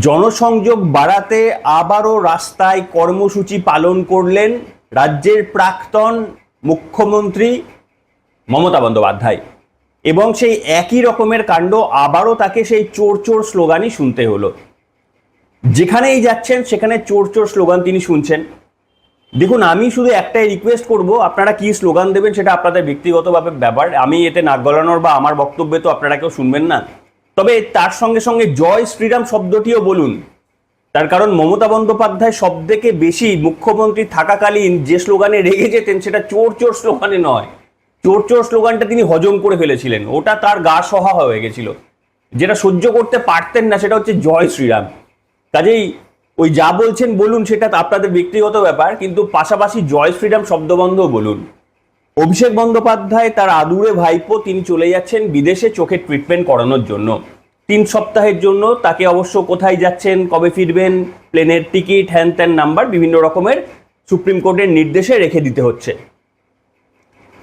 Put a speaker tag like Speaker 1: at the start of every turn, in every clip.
Speaker 1: জনসংযোগ বাড়াতে আবারও রাস্তায় কর্মসূচি পালন করলেন রাজ্যের প্রাক্তন মুখ্যমন্ত্রী মমতা বন্দ্যোপাধ্যায়। এবং সেই একই রকমের কাণ্ড আবারও তাকে সেই চোর চোর স্লোগানই শুনতে হলো। যেখানেই যাচ্ছেন সেখানে চোর চোর স্লোগান তিনি শুনছেন। দেখুন, আমি শুধু একটাই রিকোয়েস্ট করব, আপনারা কি স্লোগান দেবেন সেটা আপনাদের ব্যক্তিগতভাবে ব্যাপার, আমি এতে নাক গলানোর বা আমার বক্তব্যে তো আপনারা কেউ শুনবেন না। তবে তার সঙ্গে সঙ্গে জয় শ্রীরাম শব্দটিও বলুন। তার কারণ মমতা বন্দ্যোপাধ্যায় সব থেকে বেশি মুখ্যমন্ত্রী থাকাকালীন যে স্লোগানে রেগে যেতেন সেটা চোর চোর স্লোগানে নয়। চোর চোর স্লোগানটা তিনি হজম করে ফেলেছিলেন, ওটা তার গা সহা হয়ে গেছিল। যেটা সহ্য করতে পারতেন না সেটা হচ্ছে জয় শ্রীরাম। কাজেই ওই যা বলছেন বলুন, সেটা আপনাদের ব্যক্তিগত ব্যাপার, কিন্তু পাশাপাশি জয় শ্রীরাম শব্দবন্ধও বলুন। অভিষেক বন্দ্যোপাধ্যায় তার আদুরে ভাইপো, তিনি চলে যাচ্ছেন বিদেশে চোখের ট্রিটমেন্ট করানোর জন্য 3 সপ্তাহের জন্য। তাকে অবশ্য কোথায় যাচ্ছেন, কবে ফিরবেন, প্লেনের টিকিট, হ্যান ত্যান নাম্বার, বিভিন্ন রকমের সুপ্রিম কোর্টের নির্দেশে রেখে দিতে হচ্ছে।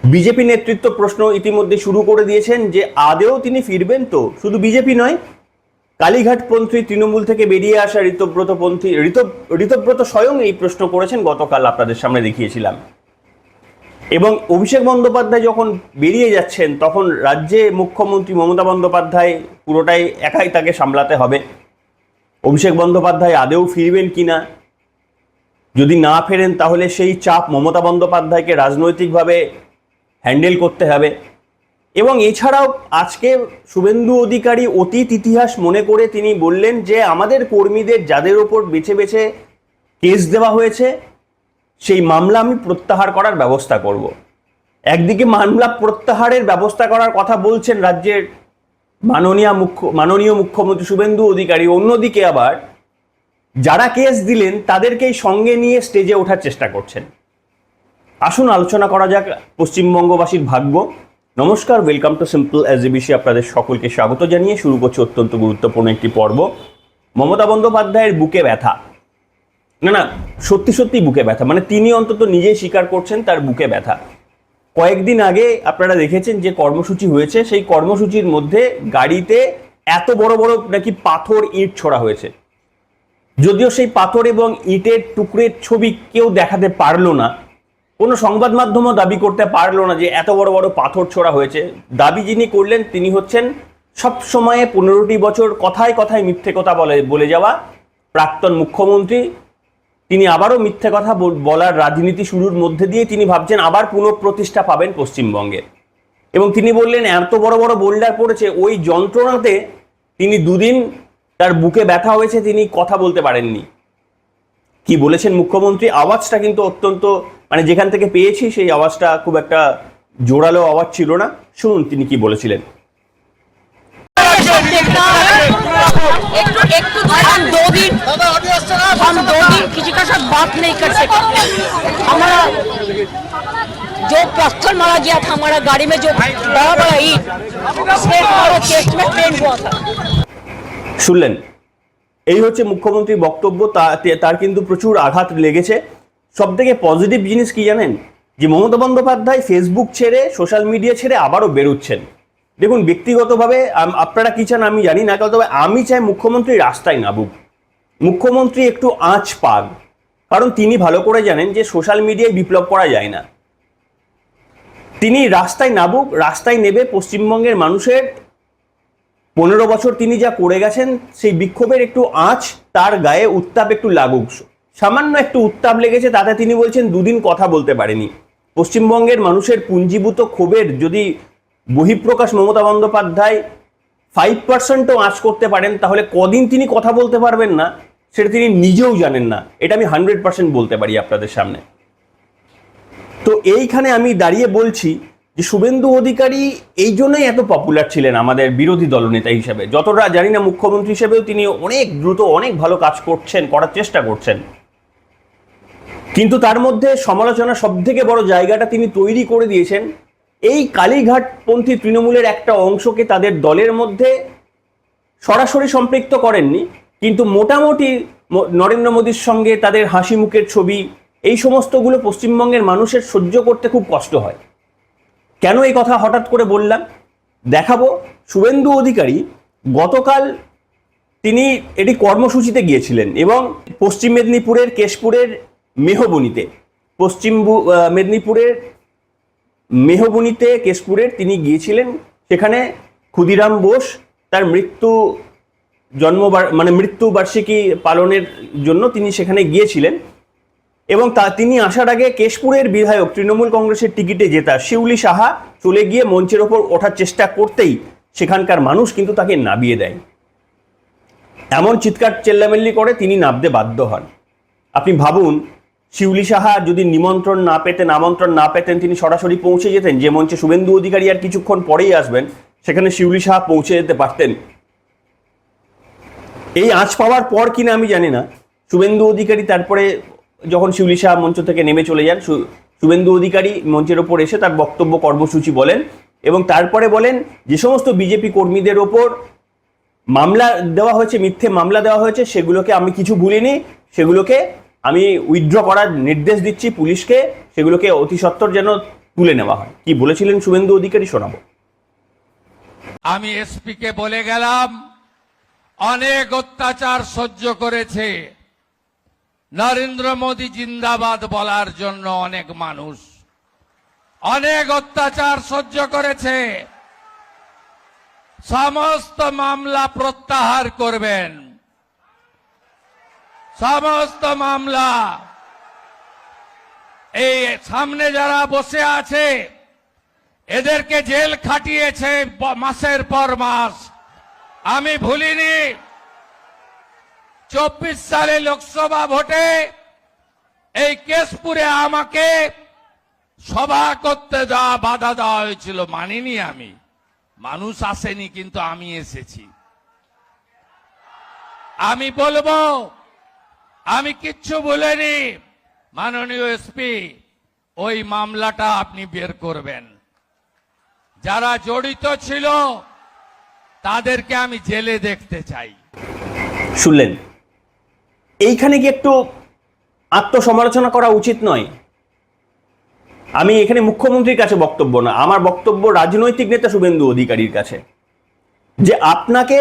Speaker 1: বিজেপি নেতৃত্ব প্রশ্ন ইতিমধ্যে শুরু করে দিয়েছেন যে আদেও তিনি ফিরবেন তো। শুধু বিজেপি নয়, কালীঘাটপন্থী তৃণমূল থেকে বেরিয়ে আসা ঋতব্রত স্বয়ং এই প্রশ্ন করেছেন, গতকাল আপনাদের সামনে দেখিয়েছিলাম। এবং অভিষেক বন্দ্যোপাধ্যায় যখন বেরিয়ে যাচ্ছেন তখন রাজ্যে মুখ্যমন্ত্রী মমতা বন্দ্যোপাধ্যায় পুরোটাই একাই তাকে সামলাতে হবে। অভিষেক বন্দ্যোপাধ্যায় আদেও ফিরবেন কিনা, যদি না ফেরেন তাহলে সেই চাপ মমতা বন্দ্যোপাধ্যায়কে রাজনৈতিকভাবে হ্যান্ডেল করতে হবে। এবং এছাড়াও আজকে শুভেন্দু অধিকারী অতীত ইতিহাস মনে করে তিনি বললেন যে আমাদের কর্মীদের যাদের ওপর বেছে বেছে কেস দেওয়া হয়েছে সেই মামলা আমি প্রত্যাহার করার ব্যবস্থা করব। একদিকে মামলা প্রত্যাহারের ব্যবস্থা করার কথা বলছেন রাজ্যের মাননীয় মুখ্যমন্ত্রী শুভেন্দু অধিকারী, অন্যদিকে আবার যারা কেস দিলেন তাদেরকেই সঙ্গে নিয়ে স্টেজে ওঠার চেষ্টা করছেন। আসুন আলোচনা করা যাক পশ্চিমবঙ্গবাসীর ভাগ্য। নমস্কার, ওয়েলকাম টু সিম্পল এসজিবিসি। আপনাদের সকলকে স্বাগত জানিয়ে শুরু করছে অত্যন্ত গুরুত্বপূর্ণ একটি পর্ব। মমতা বন্দ্যোপাধ্যায়ের বুকে ব্যথা, না সত্যি সত্যি বুকে ব্যথা, মানে তিনি অন্তত নিজেই স্বীকার করছেন তার বুকে ব্যথা। কয়েকদিন আগে আপনারা দেখেছেন যে কর্মসূচি হয়েছে, সেই কর্মসূচির মধ্যে গাড়িতে এত বড় বড় নাকি পাথর ইট ছোড়া হয়েছে। যদিও সেই পাথর এবং ইটের টুকরের ছবি কেউ দেখাতে পারলো না, কোনো সংবাদ মাধ্যমও দাবি করতে পারলো না যে এত বড় বড় পাথর ছোড়া হয়েছে। দাবি যিনি করলেন তিনি হচ্ছেন সবসময়ে 15টি বছর কথায় কথায় মিথ্যে কথা বলে যাওয়া প্রাক্তন মুখ্যমন্ত্রী। তিনি আবারও মিথ্যে কথা বলার রাজনীতি শুরুর মধ্যে দিয়ে তিনি ভাবছেন আবার পুনঃপ্রতিষ্ঠা পাবেন পশ্চিমবঙ্গে। এবং তিনি বললেন এত বড় বড় বোল্ডার পড়েছে, ওই যন্ত্রণাতে তিনি 2 দিন তার বুকে ব্যথা হয়েছে, তিনি কথা বলতে পারেননি। কি বলেছেন মুখ্যমন্ত্রী? আওয়াজটা কিন্তু অত্যন্ত, মানে যেখান থেকে পেয়েছি সেই আওয়াজটা খুব একটা জোরালো আওয়াজ ছিল না। শুনুন তিনি কি বলেছিলেন।
Speaker 2: हम 2 दिन किसी का साथ बात नहीं कर सके। हमारा जो पत्थर मारा गया था, हमारा गाड़ी में जो बड़ा बड़ा ईट, उसमें हमारा चेस्ट में पेन हुआ था।
Speaker 1: শুনলেন, এই হচ্ছে মুখ্যমন্ত্রীর বক্তব্য। তার কিন্তু প্রচুর আঘাত লেগেছে। সব থেকে পজিটিভ জিনিস কি জানেন, যে মমতা বন্দ্যোপাধ্যায় ফেসবুক ছেড়ে, সোশ্যাল মিডিয়া ছেড়ে আবারও বেরোচ্ছেন। দেখুন, ব্যক্তিগতভাবে আপনারা কি চান আমি জানি না, তবে আমি চাই মুখ্যমন্ত্রী রাস্তায় নামুক, মুখ্যমন্ত্রী একটু আঁচ পাক। কারণ তিনি ভালো করে জানেন যে সোশ্যাল মিডিয়ায় বিপ্লব করা যায় না। তিনি রাস্তায় নামুক, রাস্তায় নেবে পশ্চিমবঙ্গের মানুষের 15 বছর তিনি যা করে গেছেন সেই বিক্ষোভের একটু আঁচ তার গায়ে, উত্তাপ একটু লাগুক। সামান্য একটু উত্তাপ লেগেছে, তাতে তিনি বলছেন 2 দিন কথা বলতে পারেনি। পশ্চিমবঙ্গের মানুষের পুঞ্জীভূত ক্ষোভের যদি বহিঃপ্রকাশ মমতা বন্দ্যোপাধ্যায় 5%ও আঁচ করতে পারেন, তাহলে কদিন তিনি কথা বলতে পারবেন না সেটা তিনি নিজেও জানেন না। এটা আমি 100% বলতে পারি আপনাদের সামনে। তো এইখানে আমি দাঁড়িয়ে বলছি যে শুভেন্দু অধিকারী এই জন্যই এত পপুলার ছিলেন আমাদের বিরোধী দলনেতা হিসেবে। যতটা জানি না মুখ্যমন্ত্রী হিসেবেও তিনি অনেক দ্রুত অনেক ভালো কাজ করার চেষ্টা করছেন, কিন্তু তার মধ্যে সমালোচনা সব থেকে বড় জায়গাটা তিনি তৈরি করে দিয়েছেন এই কালীঘাটপন্থী তৃণমূলের একটা অংশকে তাদের দলের মধ্যে সরাসরি সম্পৃক্ত করেননি, কিন্তু মোটামুটি নরেন্দ্র মোদীর সঙ্গে তাদের হাসি মুখের ছবি, এই সমস্তগুলো পশ্চিমবঙ্গের মানুষের সহ্য করতে খুব কষ্ট হয়। কেন এই কথা হঠাৎ করে বললাম দেখাবো। শুভেন্দু অধিকারী গতকাল তিনি এটি কর্মসূচিতে গিয়েছিলেন এবং পশ্চিম মেদিনীপুরের কেশপুরের মেহবনীতে মেদিনীপুরের মেহবনীতে কেশপুরের তিনি গিয়েছিলেন। সেখানে ক্ষুদিরাম বোস তার মৃত্যুবার্ষিকী পালনের জন্য তিনি সেখানে গিয়েছিলেন এবং তিনি আসার আগে কেশপুরের বিধায়ক তৃণমূল কংগ্রেসের টিকিটে জেতা শিউলি সাহা চলে গিয়ে মঞ্চের ওপর ওঠার চেষ্টা করতেই সেখানকার মানুষ কিন্তু তাকে নামিয়ে দেয়। এমন চিৎকার চেল্লামেল্লি করে তিনি নামতে বাধ্য হন। আপনি ভাবুন, শিউলি সাহা যদি আমন্ত্রণ না পেতেন তিনি সরাসরি পৌঁছে যেতেন। যে মঞ্চে শুভেন্দু অধিকারী আর কিছুক্ষণ পরেই আসবেন, সেখানে শিউলি সাহা পৌঁছে যেতে পারতেন। এই আঁচ পাওয়ার পর কিনা আমি জানি না, শুভেন্দু অধিকারী তারপরে যখন শিউলি সাহা মঞ্চ থেকে নেমে চলে যান, শুভেন্দু অধিকারী মঞ্চের ওপর এসে তার বক্তব্য কর্মসূচি বলেন এবং তারপরে বলেন যে সমস্ত বিজেপি কর্মীদের ওপর মামলা দেওয়া হয়েছে, মিথ্যে মামলা দেওয়া হয়েছে, সেগুলোকে আমি কিছু ভুলিনি, সেগুলোকে আমি উইথড্র করার নির্দেশ দিচ্ছি পুলিশকে, সেগুলোকে অতি সত্বর যেন তুলে নেওয়া হয়। কি বলেছিলেন শুভেন্দু অধিকারী শোনাবো।
Speaker 3: আমি এসপিকে বলে গেলাম, অনেক অত্যাচার সহ্য করেছে নরেন্দ্র মোদী জিন্দাবাদ বলার জন্য অনেক মানুষ অনেক অত্যাচার সহ্য করেছে। সমস্ত মামলা প্রত্যাহার করবেন, সমস্ত মামলা। এই সামনে যারা বসে আছে এদেরকে জেল খাটিয়েছে মাসের পর মাস। আমি ভুলিনি 24 সালে লোকসভা ভোটে এই কেশপুরে আমাকে সভা করতে বাধা দেওয়া হয়েছিল, মানিনি আমি। মানুষ আসেনি কিন্তু আমি এসেছি। আমি বলবো আমি কিচ্ছু বলিনি। মাননীয় এসপি, ওই মামলাটা আপনি বের করবেন। যারা জড়িত ছিল তাদেরকে আমি জেলে দেখতে চাই।
Speaker 1: শুনলেন, এইখানে কি একটু আত্মসমালোচনা করা উচিত নয়? আমি এখানে মুখ্যমন্ত্রীর কাছে বক্তব্য না, আমার বক্তব্য রাজনৈতিক নেতা শুভেন্দু অধিকারীর কাছে, যে আপনাকে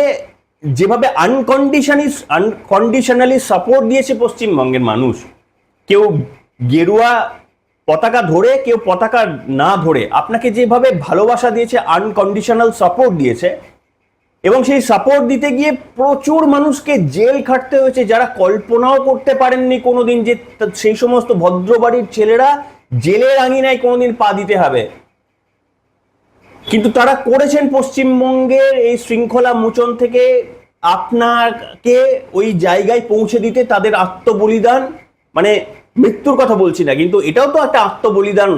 Speaker 1: যেভাবে আনকন্ডিশনালি সাপোর্ট দিয়েছে পশ্চিমবঙ্গের মানুষ, কেউ গেরুয়া পতাকা ধরে কেউ পতাকা না ধরে আপনাকে যেভাবে ভালোবাসা দিয়েছে, আনকন্ডিশনাল সাপোর্ট দিয়েছে, এবং সেই সাপোর্ট দিতে গিয়ে প্রচুর মানুষকে জেল খাটতে হয়েছে, যারা কল্পনাও করতে পারেননি কোনোদিন যে সেই সমস্ত ভদ্রবাড়ির ছেলেরা জেলের আঙিনায় কোনোদিন পা দিতে হবে। কিন্তু তারা করেছেন পশ্চিমবঙ্গের এই শৃঙ্খলা মোচন থেকে আপনাকে ওই জায়গায় পৌঁছে দিতে। তাদের আত্মবলিদান, মানে মৃত্যুর কথা বলছি না, কিন্তু এটাও তো একটা আত্মবলিদান,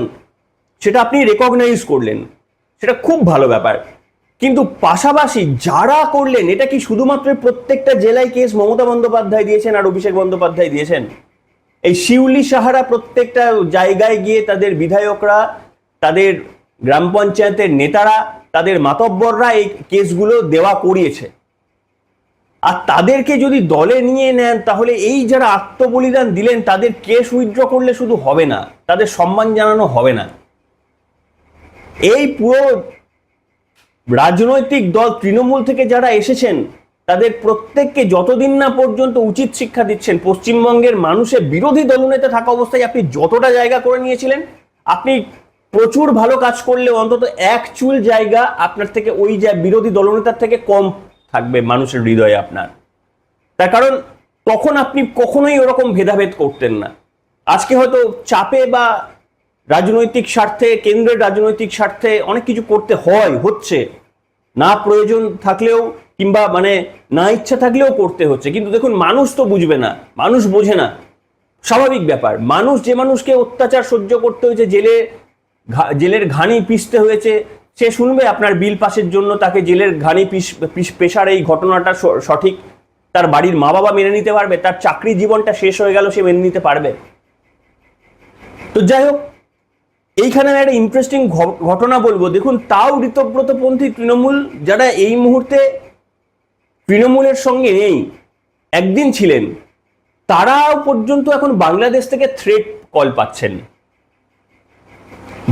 Speaker 1: সেটা আপনি রেকগনাইজ করলেন, সেটা খুব ভালো ব্যাপার। কিন্তু পাশাপাশি যারা করলেন, এটা কি শুধুমাত্র প্রত্যেকটা জেলায় কেস মমতা বন্দ্যোপাধ্যায় দিয়েছেন আর অভিষেক বন্দ্যোপাধ্যায় দিয়েছেন? এই শিউলি সাহারা প্রত্যেকটা জায়গায় গিয়ে তাদের বিধায়করা, তাদের গ্রাম পঞ্চায়েতের নেতারা, তাদের মাতব্বররা এই কেসগুলো দেওয়া করিয়েছে। আর তাদেরকে যদি দলে নিয়ে নেন, তাহলে এই যারা আত্মবলিদান দিলেন তাদের কেস উইথড্র করলে শুধু হবে না, তাদের সম্মান জানানো হবে না। এই পুরো রাজনৈতিক দল তৃণমূল থেকে যারা এসেছেন তাদের প্রত্যেককে যতদিন না পর্যন্ত উচিত শিক্ষা দিচ্ছেন, পশ্চিমবঙ্গের মানুষের বিরোধী দলনেতা থাকা অবস্থায় আপনি যতটা জায়গা করে নিয়েছিলেন, আপনি প্রচুর ভালো কাজ করলে অন্তত এক চুল জায়গা আপনার থেকে ওই বিরোধী দলনেতার থেকে কম থাকবে মানুষের হৃদয়ে আপনার। তার কারণ তখন আপনি কখনোই ওরকম ভেদাভেদ করতেন না। আজকে হয়তো চাপে বা রাজনৈতিক স্বার্থে, কেন্দ্রের রাজনৈতিক স্বার্থে অনেক কিছু করতে হচ্ছে, না প্রয়োজন থাকলেও কিংবা না ইচ্ছা থাকলেও করতে হচ্ছে। কিন্তু দেখুন, মানুষ তো বুঝবে না, মানুষ বোঝে না, স্বাভাবিক ব্যাপার। মানুষ, যে মানুষকে অত্যাচার সহ্য করতে হয়েছে, জেলের ঘানি পিষতে হয়েছে, সে শুনবে আপনার বিল পাসের জন্য তাকে জেলের ঘানি পেশার এই ঘটনাটা সঠিক? তার বাড়ির মা বাবা মেনে নিতে পারবে? তার চাকরি জীবনটা শেষ হয়ে গেল, সে মেনে নিতে পারবে? তো যাই হোক, এইখানে একটা ইন্টারেস্টিং ঘটনা বলবো। দেখুন, তাও ঋতব্রতপন্থী তৃণমূল, যারা এই মুহূর্তে তৃণমূলের সঙ্গে নেই, একদিন ছিলেন, তারাও পর্যন্ত এখন বাংলাদেশ থেকে থ্রেট কল পাচ্ছেন।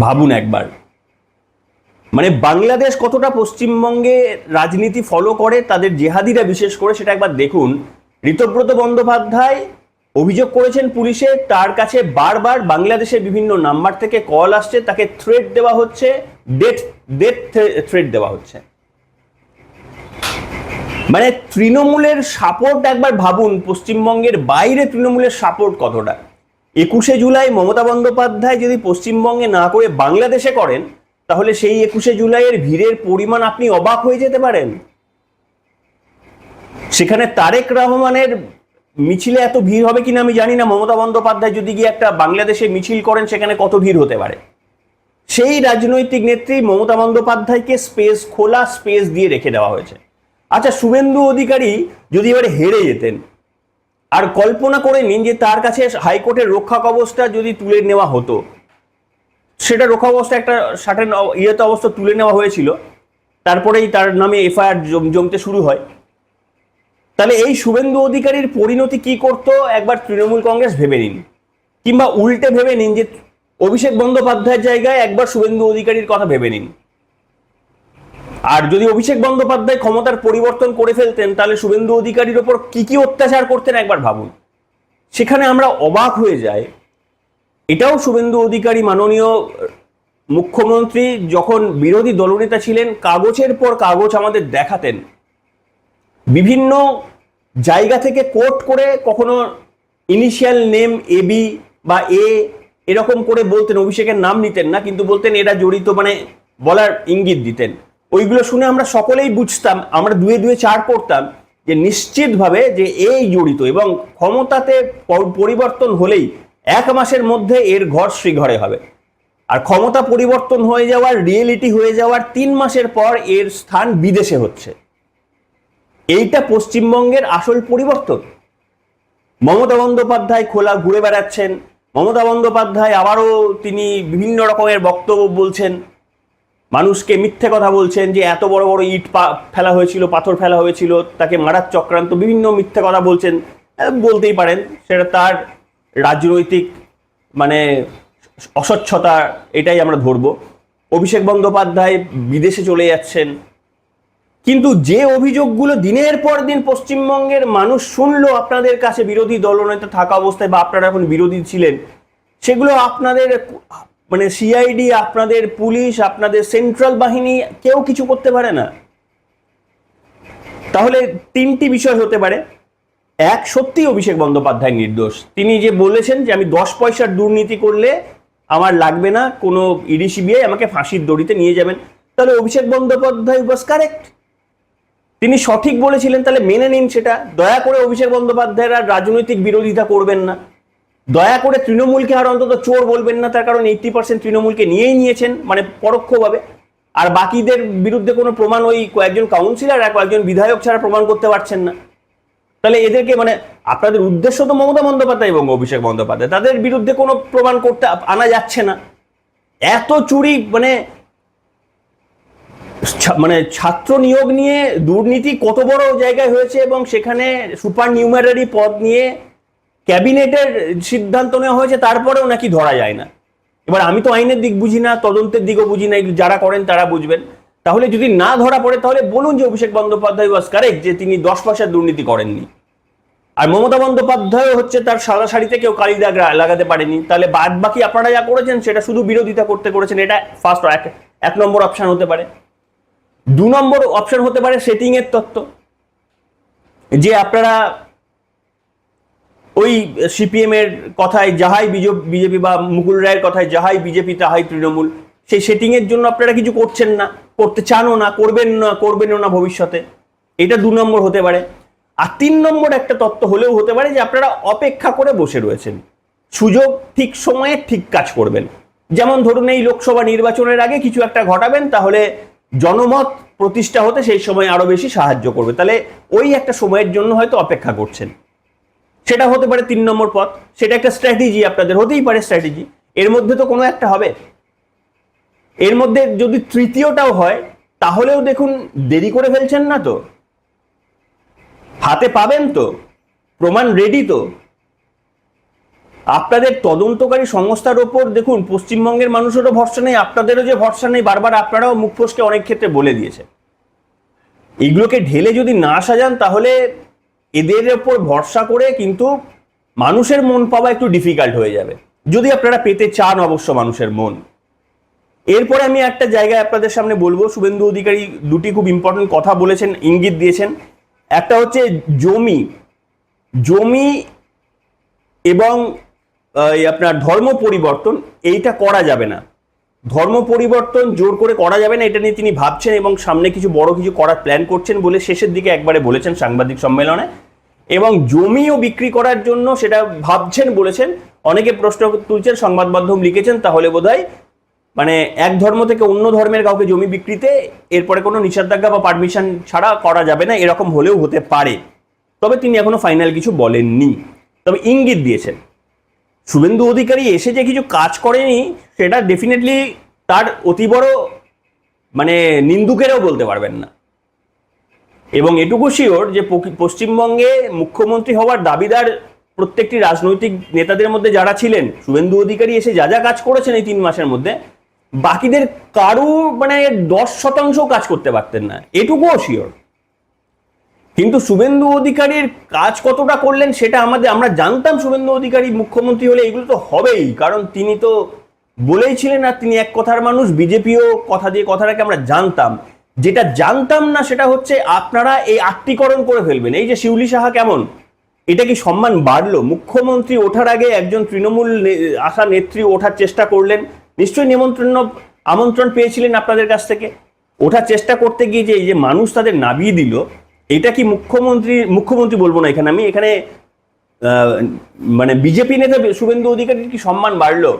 Speaker 1: ভাবুন একবার, মানে বাংলাদেশ কতটা পশ্চিমবঙ্গে রাজনীতি ফলো করে, তাদের জেহাদিরা বিশেষ করে, সেটা একবার দেখুন। ঋতব্রত বন্দ্যোপাধ্যায় অভিযোগ করেছেন পুলিশে, তার কাছে বারবার বাংলাদেশের বিভিন্ন নাম্বার থেকে কল আসছে, তাকে থ্রেট দেওয়া হচ্ছে, ডেথ থ্রেট দেওয়া হচ্ছে। মানে তৃণমূলের সাপোর্ট একবার ভাবুন, পশ্চিমবঙ্গের বাইরে তৃণমূলের সাপোর্ট কতটা। 21শে জুলাই মমতা বন্দ্যোপাধ্যায় যদি পশ্চিমবঙ্গে না করে বাংলাদেশে করেন, তাহলে সেই 21শে জুলাইয়ের ভিড়ের পরিমাণ আপনি অবাক হয়ে যেতে পারেন। সেখানে তারেক রহমানের মিছিলে এত ভিড় হবে কিনা আমি জানি না, মমতা বন্দ্যোপাধ্যায় যদি গিয়ে একটা বাংলাদেশে মিছিল করেন সেখানে কত ভিড় হতে পারে। সেই রাজনৈতিক নেত্রী মমতা বন্দ্যোপাধ্যায়কে খোলা স্পেস দিয়ে রেখে দেওয়া হয়েছে। আচ্ছা, শুভেন্দু অধিকারী যদি এবারে হেরে যেতেন, আর কল্পনা করে নিন যে তার কাছে হাইকোর্টের রক্ষা কবচটা যদি তুলে নেওয়া হতো, সেটা রক্ষা কবচটা একটা সার্টেন ইয়েতে অবস্থা তুলে নেওয়া হয়েছিল, তারপরেই তার নামে এফআইআর জমতে শুরু হয়, তাহলে এই শুভেন্দু অধিকারীর পরিণতি কি করতো একবার তৃণমূল কংগ্রেস ভেবে নিন। কিংবা উল্টে ভেবে নিন যে অভিষেক বন্দ্যোপাধ্যায়ের জায়গায় একবার শুভেন্দু অধিকারীর কথা ভেবে নিন। আর যদি অভিষেক বন্দ্যোপাধ্যায় ক্ষমতার পরিবর্তন করে ফেলতেন, তাহলে শুভেন্দু অধিকারীর ওপর কি কি অত্যাচার করতেন একবার ভাবুন। সেখানে আমরা অবাক হয়ে যাই। এটাও শুভেন্দু অধিকারী মাননীয় মুখ্যমন্ত্রী যখন বিরোধী দলনেতা ছিলেন, কাগজের পর কাগজ আমাদের দেখাতেন, বিভিন্ন জায়গা থেকে কোট করে, কখনো ইনিশিয়াল নেম এবি বা এরকম করে বলতেন, অভিষেকের নাম নিতেন না, কিন্তু বলতেন এরা জড়িত, মানে বলার ইঙ্গিত দিতেন। ওইগুলো শুনে আমরা সকলেই বুঝতাম, আমরা দুয়ে দুয়ে চার করতাম যে নিশ্চিতভাবে যে এই জড়িত, এবং ক্ষমতাতে পরিবর্তন হলেই 1 মাসের মধ্যে এর ঘর শ্রীঘরে হবে। আর ক্ষমতা পরিবর্তন হয়ে যাওয়ার, রিয়েলিটি হয়ে যাওয়ার 3 মাসের পর এর স্থান বিদেশে হচ্ছে। এইটা পশ্চিমবঙ্গের আসল পরিবর্তন। মমতা বন্দ্যোপাধ্যায় খোলা ঘুরে বেড়াচ্ছেন, মমতা বন্দ্যোপাধ্যায় আবারও তিনি বিভিন্ন রকমের বক্তব্য বলছেন, মানুষকে মিথ্যে কথা বলছেন যে এত বড় বড় ইট ফেলা হয়েছিল, পাথর ফেলা হয়েছিল, তাকে মারার চক্রান্ত, বিভিন্ন মিথ্যে কথা বলছেন। বলতেই পারেন, সেটা তার রাজনৈতিক মানে অস্বচ্ছতা, এটাই আমরা ধরবো। অভিষেক বন্দ্যোপাধ্যায় বিদেশে চলে যাচ্ছেন, কিন্তু যে অভিযোগগুলো দিনের পর দিন পশ্চিমবঙ্গের মানুষ শুনলো আপনাদের কাছে বিরোধী দলনেতা থাকা অবস্থায়, বা আপনারা এখন বিরোধী ছিলেন, সেগুলো আপনাদের মানে সিআইডি, আপনাদের পুলিশ, আপনাদের সেন্ট্রাল বাহিনী কেউ কিছু করতে পারে না। তাহলে 3টি বিষয় হতে পারে। এক, সত্যি অভিষেক বন্দ্যোপাধ্যায় নির্দোষ। তিনি যে বলেছেন যে আমি 10 পয়সার দুর্নীতি করলে আমার লাগবে না কোনো ইডি সিবিআই, আমাকে ফাঁসির দড়িতে নিয়ে যাবেন, তাহলে অভিষেক বন্দ্যোপাধ্যায় ওয়াজ কারেক্ট, তিনি সঠিক বলেছিলেন। তাহলে মেনে নিন সেটা। দয়া করে অভিষেক বন্দ্যোপাধ্যায়ের আর রাজনৈতিক বিরোধিতা করবেন না, দয়া করে তৃণমূলকে আর অন্তত চোর বলবেন না, তার কারণ 80% তৃণমূলকে নিয়েই নিয়েছেন, মানে পরোক্ষভাবে। আর বাকিদের বিরুদ্ধে কোনো প্রমাণ ওই কয়েকজন কাউন্সিলর আর কয়েকজন বিধায়ক ছাড়া প্রমাণ করতে পারছেন না। তাহলে এদেরকে, মানে আপনাদের উদ্দেশ্য তো মমতা বন্দ্যোপাধ্যায় এবং অভিষেক বন্দ্যোপাধ্যায়, তাদের বিরুদ্ধে কোনো প্রমাণ করতে আনা যাচ্ছে না। এত চুরি, মানে ছাত্র নিয়োগ নিয়ে দুর্নীতি কত বড় জায়গায় হয়েছে, এবং সেখানে সুপার নিউমারারি পদ নিয়ে ক্যাবিনেটের সিদ্ধান্ত নেওয়া হয়েছে, তারপরেও নাকি ধরা যায় না। এবার আমি তো আইনের দিক বুঝি না, তদন্তের দিকও বুঝি না, যারা করেন তারা বুঝবেন। তাহলে যদি না ধরা পড়ে, তাহলে বলুন যে অভিষেক বন্দ্যোপাধ্যায় ওয়াজ কারেক্ট, যে তিনি 10 পয়সার দুর্নীতি করেননি। আর মমতা বন্দ্যোপাধ্যায় হচ্ছে তার সাদা শাড়িতে কেউ কালি দাগ লাগাতে পারেনি। তাহলে বাদ বাকি আপনারা যা করেছেন সেটা শুধু বিরোধিতা করতে করেছেন। এটা ফার্স্ট 1 নম্বর অপশন হতে পারে। 2 নম্বর অপশন হতে পারে সেটিং এর তত্ত্ব, যে আপনারা ওই সিপিএম এর কথায় যাহাই বিজেপি, বা মুকুল রায়ের কথায় যাহাই বিজেপি তাহাই তৃণমূল, সেই সেটিং এর জন্য আপনারা কিছু করছেন না, করতে চানও না, করবেনও না ভবিষ্যতে। এটা 2 নম্বর হতে পারে। আর 3 নম্বর একটা তত্ত্ব হলেও হতে পারে যে আপনারা অপেক্ষা করে বসে রয়েছেন, সুযোগ ঠিক সময়ে ঠিক কাজ করবেন। যেমন ধরুন এই লোকসভা নির্বাচনের আগে কিছু একটা ঘটাবেন, তাহলে জনমত প্রতিষ্ঠা হতে সেই সময় আরো বেশি সাহায্য করবে। তাহলে ওই একটা সময়ের জন্য হয়তো অপেক্ষা করছেন, সেটা হতে পারে 3 নম্বর পথ। সেটা একটা স্ট্র্যাটেজি, আপনাদের হতেই পারে স্ট্র্যাটেজি। এর মধ্যে তো কোনো একটা হবে। এর মধ্যে যদি তৃতীয়টাও হয়, তাহলেও দেখুন দেরি করে ফেলছেন না তো, হাতে পাবেন তো, প্রমাণ রেডি তো। আপনাদের তদন্তকারী সংস্থার ওপর দেখুন, পশ্চিমবঙ্গের মানুষেরও ভরসা নেই, আপনাদেরও যে ভরসা নেই, বারবার আপনারাও মুখ ফসকে অনেক ক্ষেত্রে বলে দিয়েছে। এগুলোকে ঢেলে যদি না সাজান তাহলে এদের ওপর ভরসা করে কিন্তু মানুষের মন পাওয়া একটু ডিফিকাল্ট হয়ে যাবে, যদি আপনারা পেতে চান অবশ্য মানুষের মন। এরপরে আমি একটা জায়গায় আপনাদের সামনে বলবো, শুভেন্দু অধিকারী দুটি খুব ইম্পর্টেন্ট কথা বলেছেন, ইঙ্গিত দিয়েছেন। একটা হচ্ছে জমি এবং আপনার ধর্ম পরিবর্তন, এইটা করা যাবে না, ধর্ম পরিবর্তন জোর করে করা যাবে না, এটা নিয়ে তিনি ভাবছেন এবং সামনে কিছু বড় কিছু করার প্ল্যান করছেন বলে শেষের দিকে একবারে বলেছেন সাংবাদিক সম্মেলনে। এবং জমিও বিক্রি করার জন্য সেটা ভাবছেন বলেছেন। অনেকে প্রশ্ন তুলছেন, সংবাদ মাধ্যম লিখেছেন, তাহলে বোধহয় মানে এক ধর্ম থেকে অন্য ধর্মের কাউকে জমি বিক্রিতে এরপরে কোনো নিষেধাজ্ঞা বা পারমিশন ছাড়া করা যাবে না, এরকম হলেও হতে পারে। তবে তিনি এখনো ফাইনাল কিছু বলেননি, তবে ইঙ্গিত দিয়েছেন। শুভেন্দু অধিকারী এসে যে কিছু কাজ করেনি সেটা ডেফিনেটলি তার অতি বড় মানে নিন্দুকেরও বলতে পারবেন না। এবং এটুকু শিওর যে পশ্চিমবঙ্গে মুখ্যমন্ত্রী হওয়ার দাবিদার প্রত্যেকটি রাজনৈতিক নেতাদের মধ্যে যারা ছিলেন, শুভেন্দু অধিকারী এসে যা যা কাজ করেছেন এই 3 মাসের মধ্যে, বাকিদের কারো মানে 10% কাজ করতে পারতেন না, এটুকুও শিওর। কিন্তু শুভেন্দু অধিকারীর কাজ কতটা করলেন সেটা আমরা জানতাম। শুভেন্দু অধিকারী মুখ্যমন্ত্রী হলে এগুলো তো হবেই, কারণ তিনি তো বলেই ছিলেন, আর তিনি এক কথার মানুষ, বিজেপিও কথা দিয়ে কথাটাকে আমরা জানতাম। যেটা জানতাম না সেটা হচ্ছে আপনারা এই আত্মীকরণ করে ফেলবেন। এই যে শিউলি সাহা কেমন, এটা কি সম্মান বাড়লো? মুখ্যমন্ত্রী ওঠার আগে একজন তৃণমূল আসা নেত্রী ওঠার চেষ্টা করলেন, নিশ্চয়ই আমন্ত্রণ পেয়েছিলেন আপনাদের কাছ থেকে। ওঠার চেষ্টা করতে গিয়ে যে এই যে মানুষ তাদের নামিয়ে দিল, এটা কি মুখ্যমন্ত্রী বলবো না এখানে আমি, এখানে মানে বিজেপি নেতা শুভেন্দু অধিকারীর কি সম্মান বাড়লো?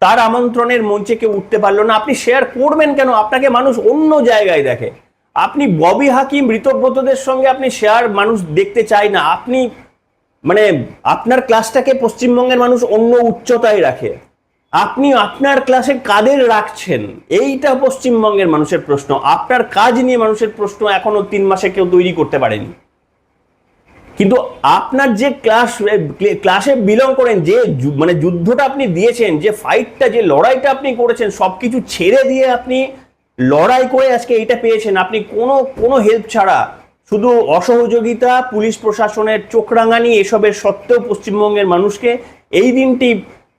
Speaker 1: তার আমন্ত্রণের মঞ্চে কেউ উঠতে পারলো না। আপনি শেয়ার করবেন কেন? আপনাকে মানুষ অন্য জায়গায় দেখে। আপনি ববি হাকিম, ঋতব্রতদের সঙ্গে আপনি মানুষ দেখতে চায় না। আপনি মানে আপনার ক্লাসটাকে পশ্চিমবঙ্গের মানুষ অন্য উচ্চতায় রাখে। আপনি আপনার ক্লাসে কাদের রাখছেন, এইটা পশ্চিমবঙ্গের মানুষের প্রশ্ন। আপনার কাজ নিয়ে মানুষের প্রশ্ন এখনো 3 মাসে কেউ তৈরি করতে পারেনি। কিন্তু আপনার যে ক্লাসে বিলং করেন, যে মানে যুদ্ধটা আপনি দিয়েছেন, যে ফাইটটা, যে লড়াইটা আপনি করেছেন, সবকিছু ছেড়ে দিয়ে আপনি লড়াই করে আজকে এইটা পেয়েছেন। আপনি কোনো হেল্প ছাড়া, শুধু অসহযোগিতা, পুলিশ প্রশাসনের চোখ রাঙানি, এসবের সত্ত্বেও পশ্চিমবঙ্গের মানুষকে এই দিনটি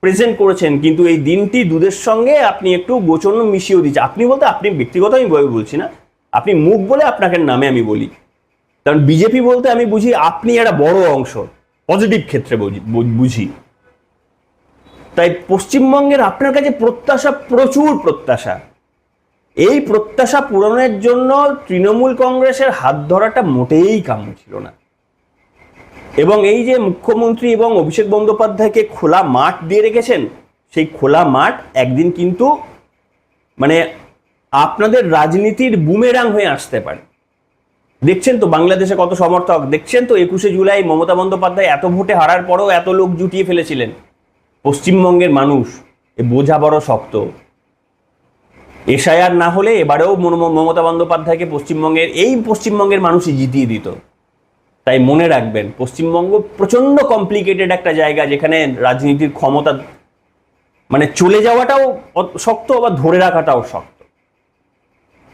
Speaker 1: প্রেজেন্ট করেছেন। কিন্তু এই দিনটি দুধের সঙ্গে আপনি একটু গোচন মিশিয়ে দিচ্ছেন। আপনি বলতে আপনি ব্যক্তিগত আমি বলছি না, আপনি মুখ বলে আপনাকে নামে আমি বলি। কারণ বিজেপি বলতে আমি বুঝি আপনি একটা বড় অংশ, পজিটিভ ক্ষেত্রে বুঝি। তাই পশ্চিমবঙ্গের আপনার কাছে প্রত্যাশা, প্রচুর প্রত্যাশা। এই প্রত্যাশা পূরণের জন্য তৃণমূল কংগ্রেসের হাত ধরাটা মোটেই কাম্য ছিল না। এবং এই যে মুখ্যমন্ত্রী এবং অভিষেক বন্দ্যোপাধ্যায়কে খোলা মাঠ দিয়ে রেখেছেন, সেই খোলা মাঠ একদিন কিন্তু মানে আপনাদের রাজনীতির বুমেরাং হয়ে আসতে পারে। দেখছেন তো বাংলাদেশে কত সমর্থক, দেখছেন তো 21শে জুলাই মমতা বন্দ্যোপাধ্যায় এত ভোটে হারার পরও এত লোক জুটিয়ে ফেলেছিলেন। পশ্চিমবঙ্গের মানুষ বোঝা বড় শক্ত। এসআইআর না হলে এবারেও মমতা বন্দ্যোপাধ্যায়কে পশ্চিমবঙ্গের মানুষই জিতিয়ে দিত। তাই মনে রাখবেন, পশ্চিমবঙ্গ প্রচন্ড কমপ্লিকেটেড একটা জায়গা, যেখানে রাজনীতির ক্ষমতা মানে চলে যাওয়াটাও শক্ত, আবার ধরে রাখাটাও শক্ত।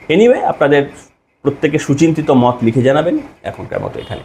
Speaker 1: এনিওয়ে, আপনাদের প্রত্যেকে সুচিন্তিত মত লিখে জানাবেন। এখনকার মতো এখানে।